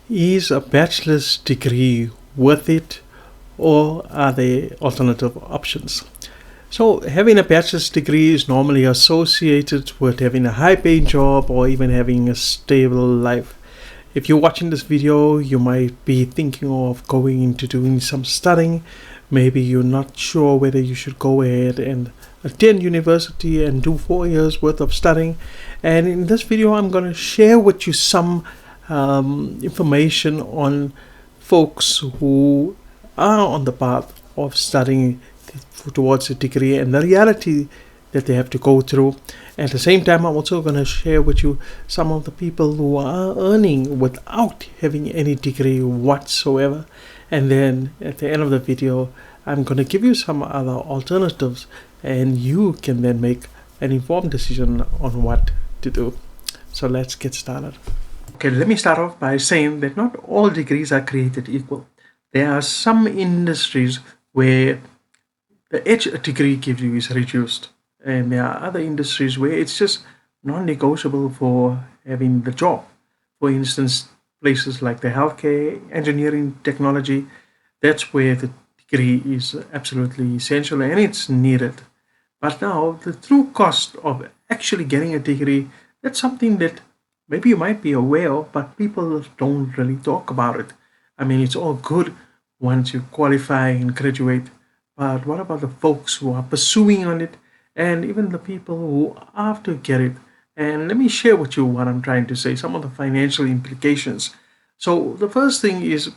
Is a bachelor's degree worth it, or are there alternative options? So, having a bachelor's degree is normally associated with having a high paying job or even having a stable life. If you're watching this video, you might be thinking of going into doing some studying. Maybe you're not sure whether you should go ahead and attend university and do 4 years worth of studying. And in this video, I'm going to share with you some information on folks who are on the path of studying towards a degree and the reality that they have to go through. At the same time, I'm also going to share with you some of the people who are earning without having any degree whatsoever. And then at the end of the video, I'm going to give you some other alternatives, and you can then make an informed decision on what to do. So let's get started. Okay, let me start off by saying that not all degrees are created equal. There are some industries where the edge a degree gives you is reduced, and there are other industries where it's just non-negotiable for having the job. For instance, places like the healthcare, engineering, technology, that's where the degree is absolutely essential and it's needed. But now, the true cost of actually getting a degree, that's something that maybe you might be aware of, but people don't really talk about it. I mean, it's all good once you qualify and graduate, but what about the folks who are pursuing on it and even the people who have to get it? And let me share with you what I'm trying to say, some of the financial implications. So the first thing is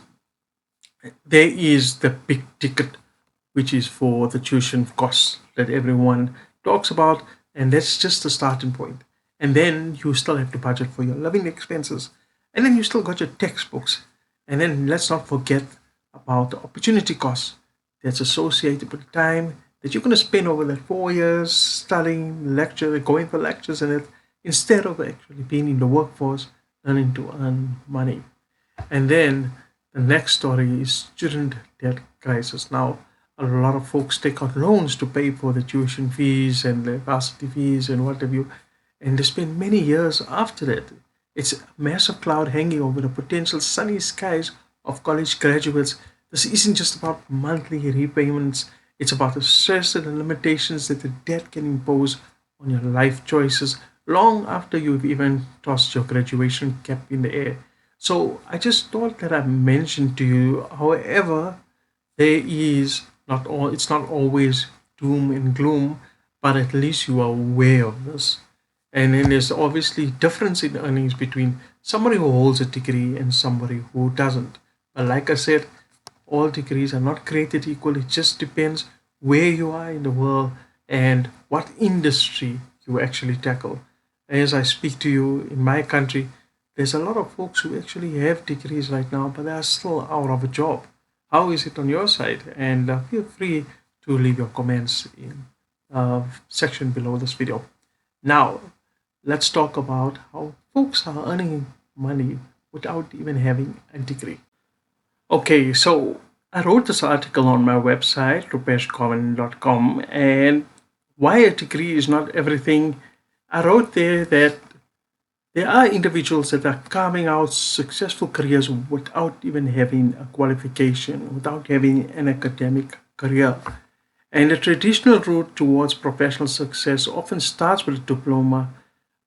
there is the big ticket, which is for the tuition costs that everyone talks about, and that's just the starting point. And then you still have to budget for your living expenses, and then you still got your textbooks, and then let's not forget about the opportunity costs that's associated with time that you're going to spend over that 4 years studying, lecture, going for lectures in it, instead of actually being in the workforce, learning to earn money. And then the next story is student debt crisis. Now, a lot of folks take out loans to pay for the tuition fees and the varsity fees and what have you, and they spend many years after that. It's a massive cloud hanging over the potential sunny skies of college graduates. This isn't just about monthly repayments, it's about the stress and the limitations that the debt can impose on your life choices long after you've even tossed your graduation cap in the air. So I just thought that I mentioned to you, however, there is not all, it's not always doom and gloom, but at least you are aware of this. And then there's obviously difference in earnings between somebody who holds a degree and somebody who doesn't. But like I said, all degrees are not created equal. It just depends where you are in the world and what industry you actually tackle. As I speak to you in my country, there's a lot of folks who actually have degrees right now, but they are still out of a job. How is it on your side? And feel free to leave your comments in section below this video. Now, let's talk about how folks are earning money without even having a degree. Okay, so I wrote this article on my website, rupeshcoven.com, and why a degree is not everything. I wrote there that there are individuals that are carving out successful careers without even having a qualification, without having an academic career. And the traditional route towards professional success often starts with a diploma,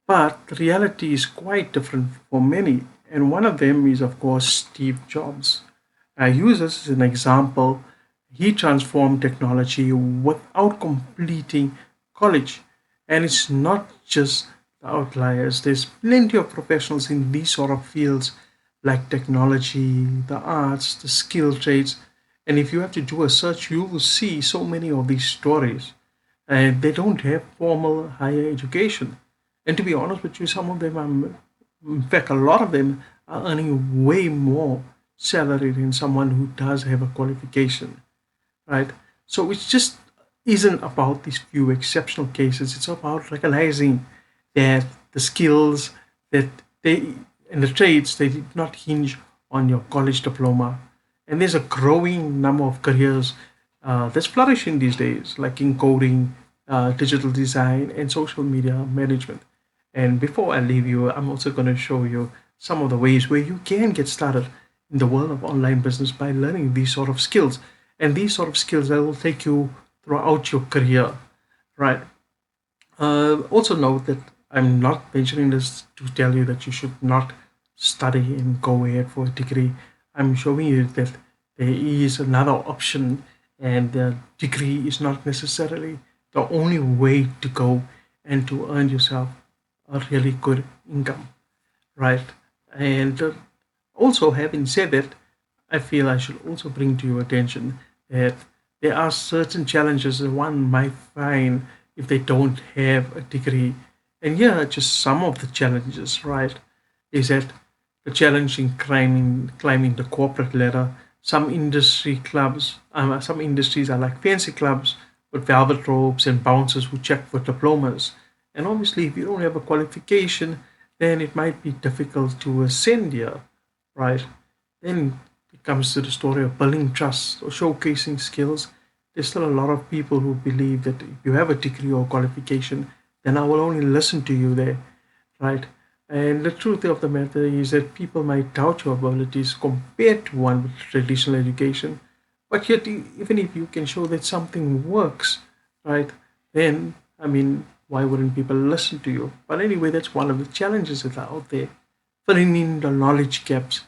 but the reality is quite different for many. And one of them is, of course, Steve Jobs. I use this as an example. He transformed technology without completing college. And it's not just the outliers. There's plenty of professionals in these sort of fields like technology, the arts, the skilled trades. And if you have to do a search, you will see so many of these stories. And they don't have formal higher education. And to be honest with you, some of them are, in fact, a lot of them are earning way more salary than someone who does have a qualification, right? So it just isn't about these few exceptional cases. It's about recognizing that the skills that they and the trades they did not hinge on your college diploma. And there's a growing number of careers that's flourishing these days, like in coding, digital design, and social media management. And before I leave you, I'm also going to show you some of the ways where you can get started in the world of online business by learning these sort of skills. And these sort of skills that will take you throughout your career, right? Also note that I'm not mentioning this to tell you that you should not study and go ahead for a degree. I'm showing you that there is another option, and the degree is not necessarily the only way to go and to earn yourself a really good income, right? And also, having said that, I feel I should also bring to your attention that there are certain challenges that one might find if they don't have a degree. And here are just some of the challenges, right? Is that the challenge in climbing the corporate ladder. Some industries are like fancy clubs with velvet robes and bouncers who check for diplomas. And obviously, if you don't have a qualification, then it might be difficult to ascend here, right? Then it comes to the story of building trust or showcasing skills. There's still a lot of people who believe that if you have a degree or qualification, then I will only listen to you there, right? And the truth of the matter is that people might doubt your abilities compared to one with traditional education. But yet, even if you can show that something works, right, then, I mean, why wouldn't people listen to you? But anyway, that's one of the challenges that are out there. Filling in the knowledge gaps.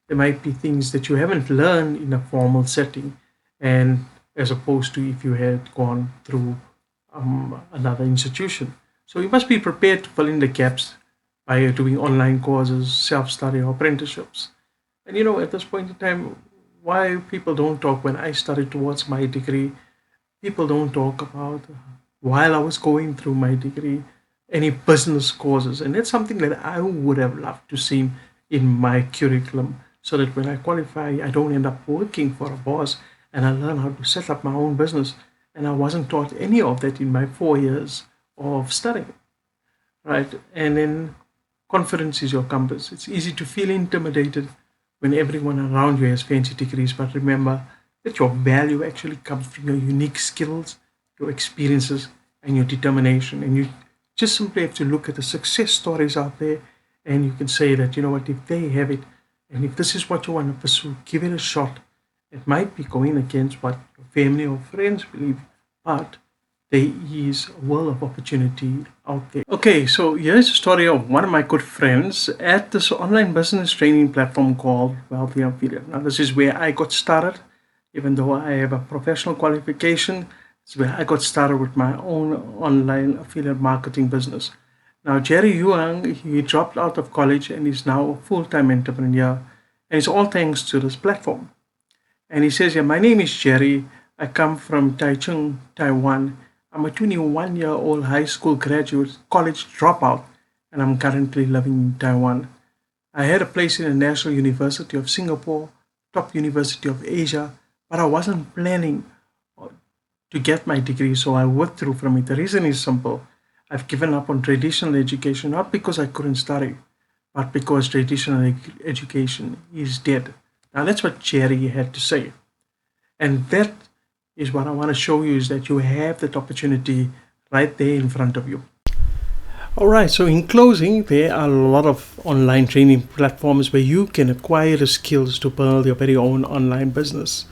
There might be things that you haven't learned in a formal setting, and as opposed to if you had gone through another institution. So you must be prepared to fill in the gaps by doing online courses, self-study, or apprenticeships. And at this point in time, why people don't talk when I studied towards my degree, people don't talk about while I was going through my degree, any business courses. And that's something that I would have loved to see in my curriculum so that when I qualify, I don't end up working for a boss and I learn how to set up my own business. And I wasn't taught any of that in my 4 years of studying, right? And then confidence is your compass. It's easy to feel intimidated when everyone around you has fancy degrees, but remember that your value actually comes from your unique skills, your experiences, and your determination. And you just simply have to look at the success stories out there, and you can say that, what, if they have it, and if this is what you want to pursue, give it a shot. It might be going against what your family or friends believe, but there is a world of opportunity out there. Okay, so here's a story of one of my good friends at this online business training platform called Wealthy Affiliate. Now, this is where I got started. Even though I have a professional qualification, it's where I got started with my own online affiliate marketing business. Now, Jerry Yuang, he dropped out of college and is now a full-time entrepreneur. And it's all thanks to this platform. And he says, my name is Jerry. I come from Taichung, Taiwan. I'm a 21-year-old high school graduate, college dropout, and I'm currently living in Taiwan. I had a place in the National University of Singapore, top university of Asia, but I wasn't planning to get my degree, so I withdrew from it. The reason is simple. I've given up on traditional education, not because I couldn't study, but because traditional education is dead. Now, that's what Jerry had to say. And that is what I want to show you, is that you have that opportunity right there in front of you. All right, so in closing, there are a lot of online training platforms where you can acquire the skills to build your very own online business.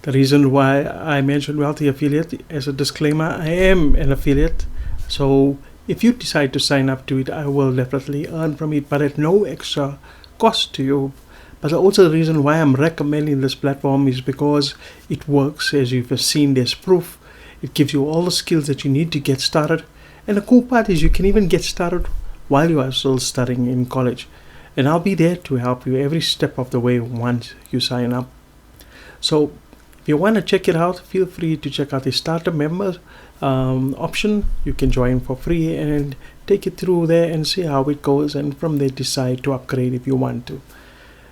The reason why I mentioned Wealthy Affiliate as a disclaimer, I am an affiliate. So if you decide to sign up to it, I will definitely earn from it, but at no extra cost to you. But also the reason why I'm recommending this platform is because it works. As you've seen, there's proof. It gives you all the skills that you need to get started. And the cool part is you can even get started while you are still studying in college. And I'll be there to help you every step of the way once you sign up. So if you want to check it out, feel free to check out the starter member option. You can join for free and take it through there and see how it goes. And from there, decide to upgrade if you want to.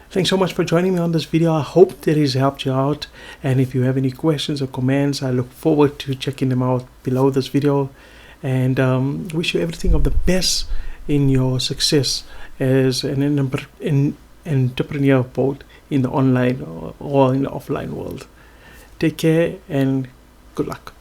Thanks so much for joining me on this video. I hope that has helped you out. And if you have any questions or comments, I look forward to checking them out below this video. And wish you everything of the best in your success as an entrepreneur, both in the online or in the offline world. Take care and good luck.